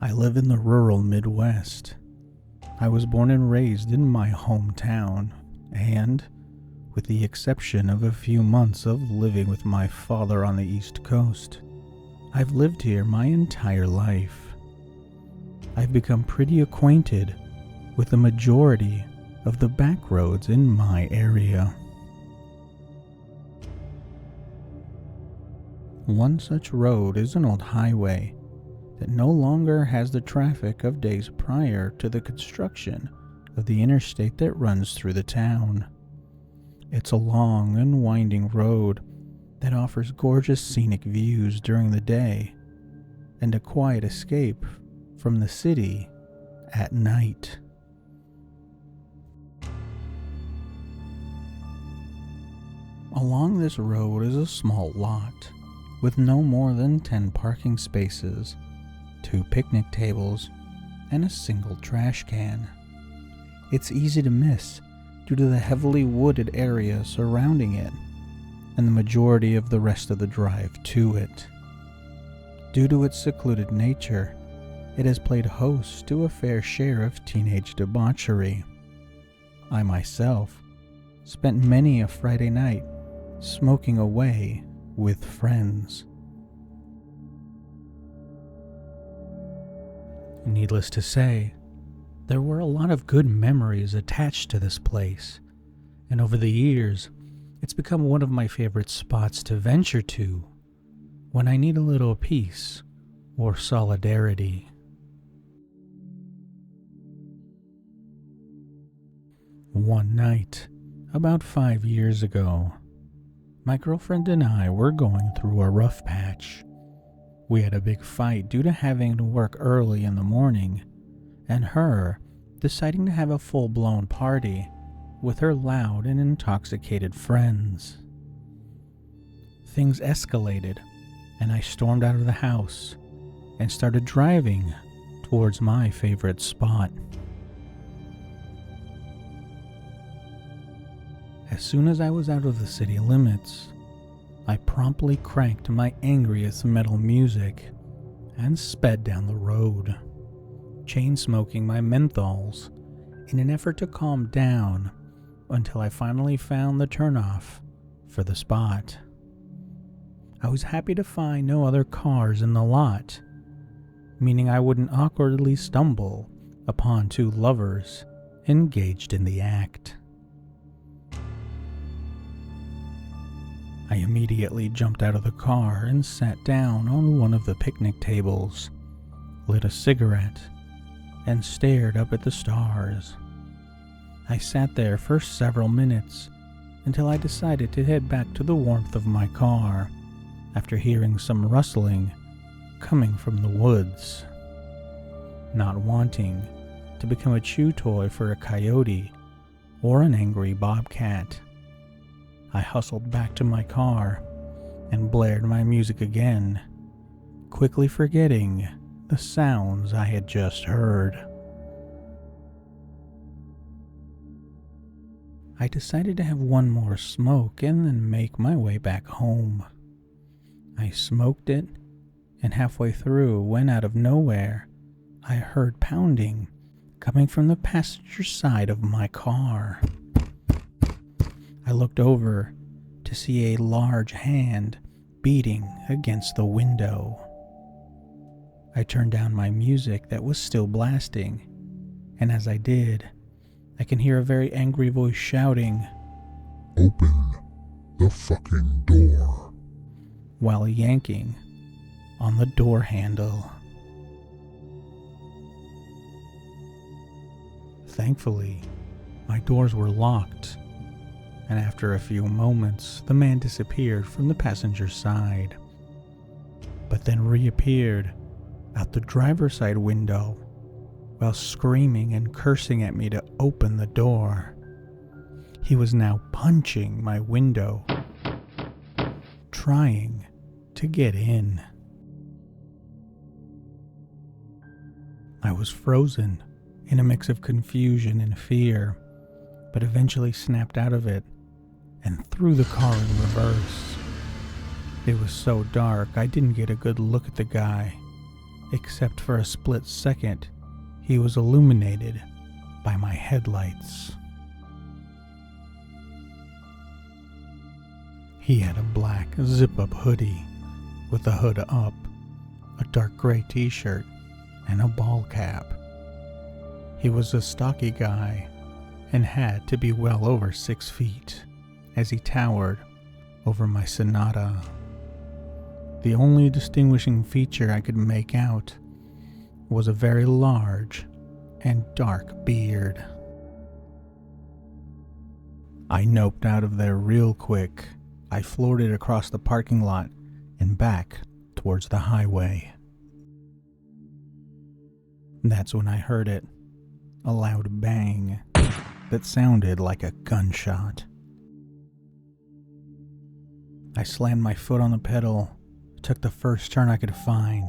I live in the rural Midwest. I was born and raised in my hometown, and, with the exception of a few months of living with my father on the East Coast, I've lived here my entire life. I've become pretty acquainted with the majority of the back roads in my area. One such road is an old highway that no longer has the traffic of days prior to the construction of the interstate that runs through the town. It's a long and winding road that offers gorgeous scenic views during the day and a quiet escape from the city at night. Along this road is a small lot with no more than 10 parking spaces, 2 picnic tables, and a single trash can. It's easy to miss due to the heavily wooded area surrounding it and the majority of the rest of the drive to it. Due to its secluded nature, it has played host to a fair share of teenage debauchery. I myself spent many a Friday night smoking away with friends. Needless to say, there were a lot of good memories attached to this place, and over the years, it's become one of my favorite spots to venture to when I need a little peace or solidarity. One night, about 5 years ago, my girlfriend and I were going through a rough patch. We had a big fight due to having to work early in the morning, and her deciding to have a full-blown party with her loud and intoxicated friends. Things escalated, and I stormed out of the house and started driving towards my favorite spot. As soon as I was out of the city limits, I promptly cranked my angriest metal music and sped down the road, chain-smoking my menthols in an effort to calm down until I finally found the turnoff for the spot. I was happy to find no other cars in the lot, meaning I wouldn't awkwardly stumble upon 2 lovers engaged in the act. I immediately jumped out of the car and sat down on one of the picnic tables, lit a cigarette, and stared up at the stars. I sat there for several minutes until I decided to head back to the warmth of my car after hearing some rustling coming from the woods. Not wanting to become a chew toy for a coyote or an angry bobcat, I hustled back to my car and blared my music again, quickly forgetting the sounds I had just heard. I decided to have one more smoke and then make my way back home. I smoked it, and halfway through, when out of nowhere, I heard pounding coming from the passenger side of my car. I looked over to see a large hand beating against the window. I turned down my music that was still blasting, and as I did, I can hear a very angry voice shouting, "Open the fucking door," while yanking on the door handle. Thankfully, my doors were locked, and after a few moments, the man disappeared from the passenger side, but then reappeared out the driver's side window while screaming and cursing at me to open the door. He was now punching my window, trying to get in. I was frozen in a mix of confusion and fear, but eventually snapped out of it and threw the car in reverse. It was so dark I didn't get a good look at the guy, except for a split second, he was illuminated by my headlights. He had a black zip-up hoodie with the hood up, a dark gray t-shirt, and a ball cap. He was a stocky guy and had to be well over 6 feet as he towered over my Sonata. The only distinguishing feature I could make out was a very large and dark beard. I noped out of there real quick. I floored it across the parking lot and back towards the highway. That's when I heard it, a loud bang that sounded like a gunshot. I slammed my foot on the pedal, took the first turn I could find.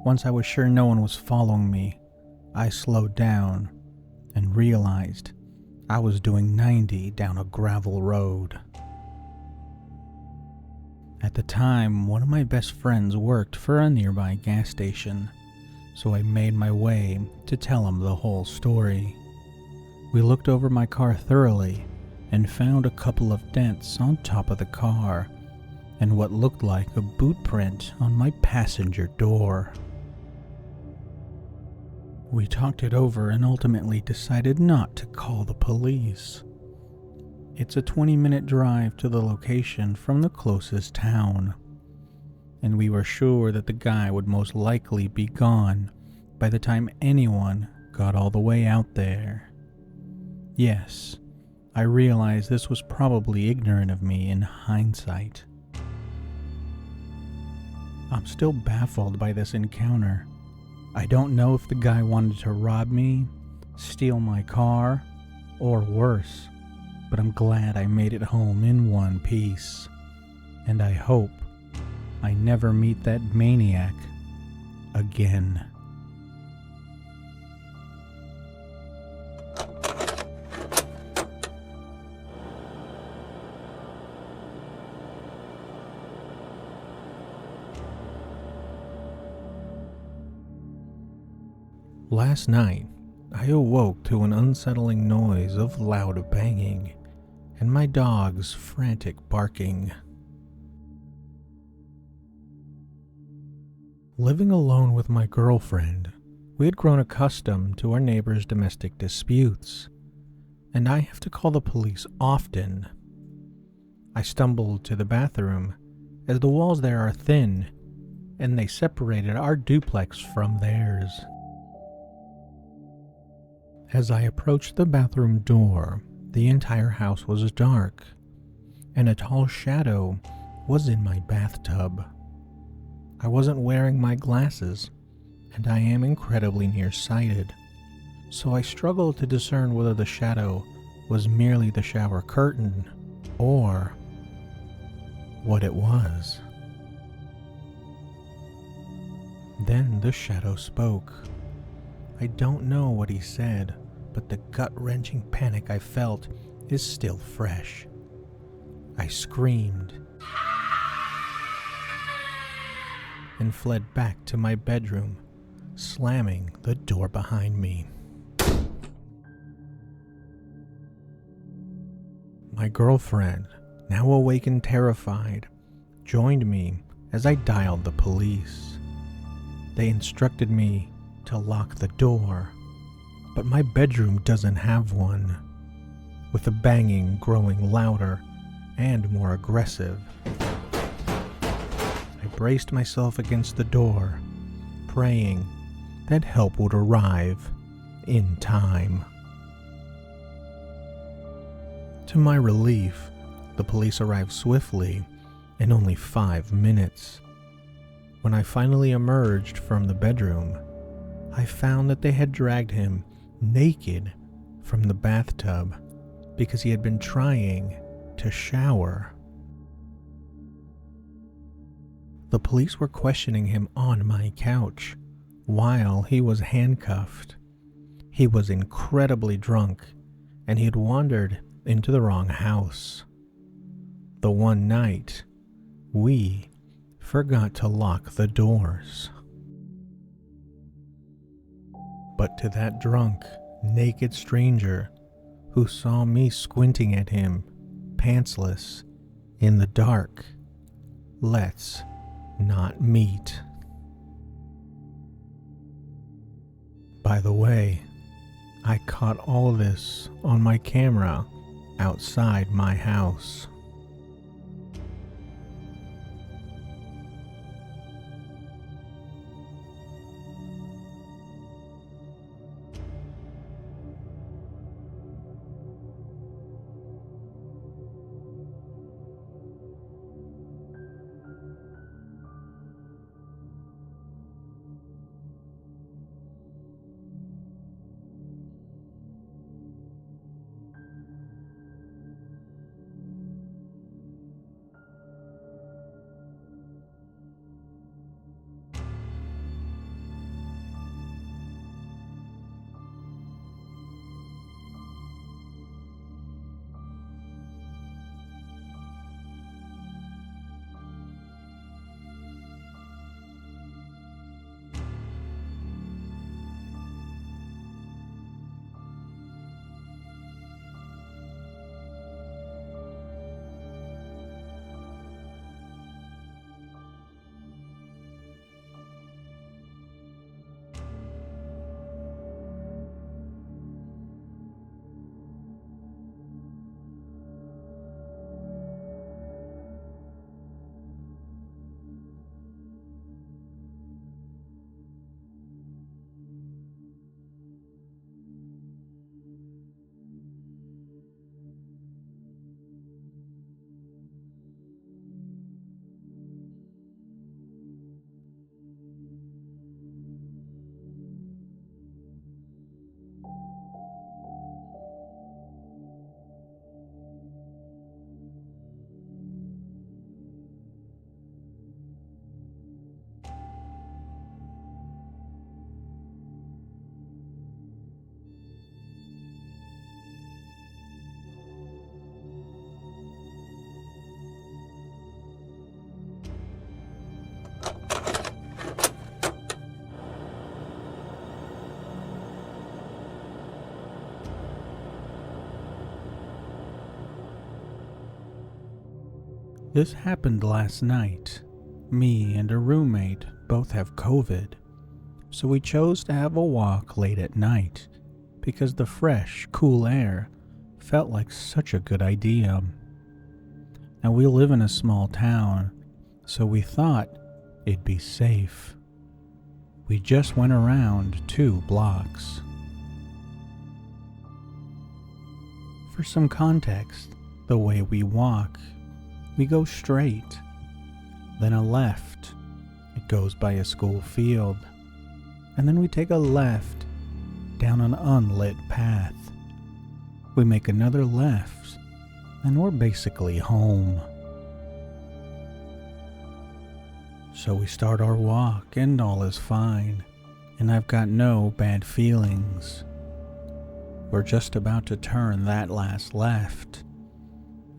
Once I was sure no one was following me, I slowed down and realized I was doing 90 down a gravel road. At the time, one of my best friends worked for a nearby gas station, so I made my way to tell him the whole story. We looked over my car thoroughly and found a couple of dents on top of the car and what looked like a boot print on my passenger door. We talked it over and ultimately decided not to call the police. It's a 20-minute drive to the location from the closest town, and we were sure that the guy would most likely be gone by the time anyone got all the way out there. Yes, I realize this was probably ignorant of me in hindsight. I'm still baffled by this encounter. I don't know if the guy wanted to rob me, steal my car, or worse, but I'm glad I made it home in one piece, and I hope I never meet that maniac again. Last night, I awoke to an unsettling noise of loud banging and my dog's frantic barking. Living alone with my girlfriend, we had grown accustomed to our neighbors' domestic disputes, and I have to call the police often. I stumbled to the bathroom, as the walls there are thin, and they separated our duplex from theirs. As I approached the bathroom door, the entire house was dark, and a tall shadow was in my bathtub. I wasn't wearing my glasses, and I am incredibly nearsighted, so I struggled to discern whether the shadow was merely the shower curtain or what it was. Then the shadow spoke. I don't know what he said, but the gut-wrenching panic I felt is still fresh. I screamed and fled back to my bedroom, slamming the door behind me. My girlfriend, now awake and terrified, joined me as I dialed the police. They instructed me to lock the door, but my bedroom doesn't have one, with the banging growing louder and more aggressive. I braced myself against the door, praying that help would arrive in time. To my relief, the police arrived swiftly in only 5 minutes. When I finally emerged from the bedroom, I found that they had dragged him naked from the bathtub because he had been trying to shower. The police were questioning him on my couch while he was handcuffed. He was incredibly drunk, and he had wandered into the wrong house. The one night, we forgot to lock the doors. But to that drunk, naked stranger who saw me squinting at him, pantsless, in the dark, let's not meet. By the way, I caught all this on my camera outside my house. This happened last night. Me and a roommate both have COVID, so we chose to have a walk late at night because the fresh, cool air felt like such a good idea. Now we live in a small town, so we thought it'd be safe. We just went around 2 blocks. For some context, the way we walk, we go straight, then a left. It goes by a school field, and then we take a left down an unlit path. We make another left, and we're basically home. So we start our walk, and all is fine, and I've got no bad feelings. We're just about to turn that last left,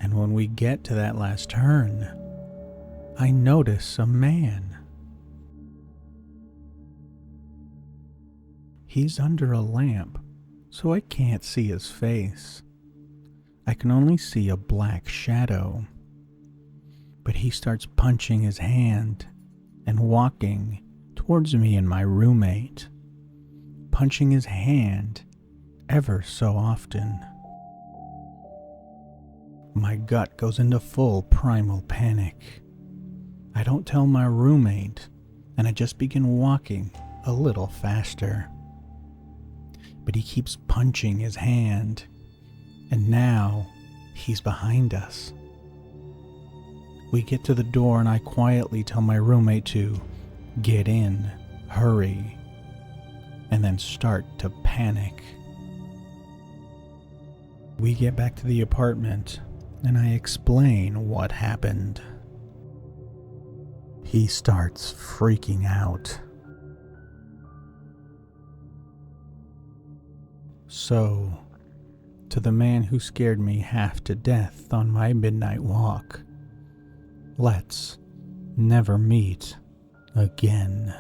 and when we get to that last turn, I notice a man. He's under a lamp, so I can't see his face. I can only see a black shadow. But he starts punching his hand and walking towards me and my roommate, punching his hand ever so often. My gut goes into full primal panic. I don't tell my roommate, and I just begin walking a little faster. But he keeps punching his hand, and now he's behind us. We get to the door, and I quietly tell my roommate to get in, hurry, and then start to panic. We get back to the apartment, and I explain what happened. He starts freaking out. So, to the man who scared me half to death on my midnight walk, let's never meet again.